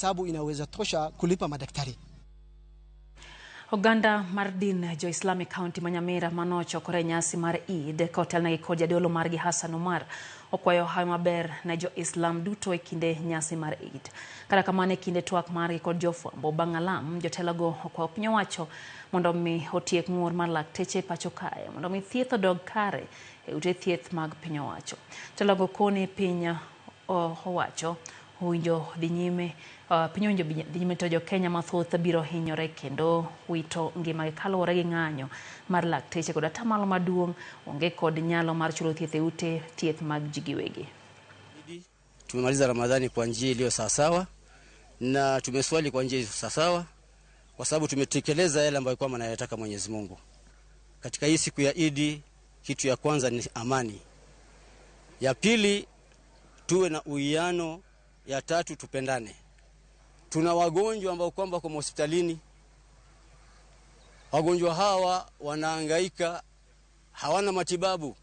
sababu inaweza tosha kulipa madaktari. Oganda Mardin jo Islamic County Nyamira manocho kore nyasi mar Eid kotel na ikoja dolo margi Hassan Umar okwayo hayo maber na jo Islam duto kinde nyasi mar Eid. Kata kamane kinde twak margi kod jofwambo bangalam jotelago okwayo piny owacho mondo mi otiek ng'ur mar lakteche pacho kae mondo mi thieth odog kare e ute thieth mag piny owacho. Telago kone piny owacho winjo dhi nyime to jo Kenya mathoth biro hinyore kendo wito ngima kaluwore gi ng'anyo mar lakteche kod atamalo maduong' onge kod nyalo mar chulo thieth e ute thieth mag ji giwegi. Tumemaliza Ramadhani kwa njia iliyo sawasawa na tumeswali kwa njia sawasawa kwa sababu tumetekeleza yale ambayo kwamba anayataka Mwenyezi Mungu. Katika hii siku ya Eid, kitu ya kwanza ni amani. Ya pili, tuwe na uwiano. Ya tatu, tupendane. Tuna wagonjwa ambao kwamba kwa hospitalini. Wagonjwa hawa wanahangaika, hawana matibabu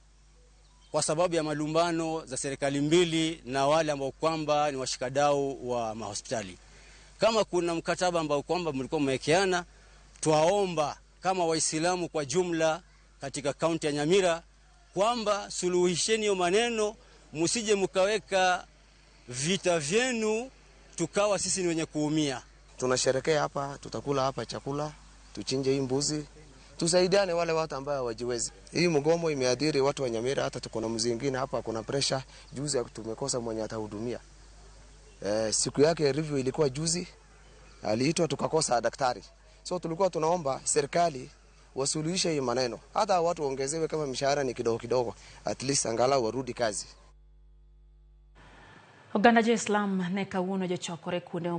kwa sababu ya malumbano za serikali mbili na wale ambao kwamba ni washikadau wa mahospitali. Kama kuna mkataba ambao kwamba mlikuwa mmewekeana, tuwaomba kama Waislamu kwa jumla katika kaunti ya Nyamira kwamba suluhisheni hiyo maneno, msije mkaweka vita vyenu tukawa sisi ni wenye kuumia. Tunasherekea hapa, tutakula hapa chakula, tuchinje hii mbuzi, tusaidiane wale watu ambao hawajiwezi. Hii mgomo imeadhiri watu wa Nyamira, hata tuko na mzee mwingine hapa kuna pressure, juzi tumekosa mwenye atahudumia. Siku yake review ilikuwa juzi, aliitwa tukakosa daktari. So tulikuwa tunaomba serikali wasuluhishe hii maneno. Hata watu ongezewe kama mshahara ni kidogo kidogo, at least angalau warudi kazi. Oganda jo Islam ne kawuono jo chokore kuonde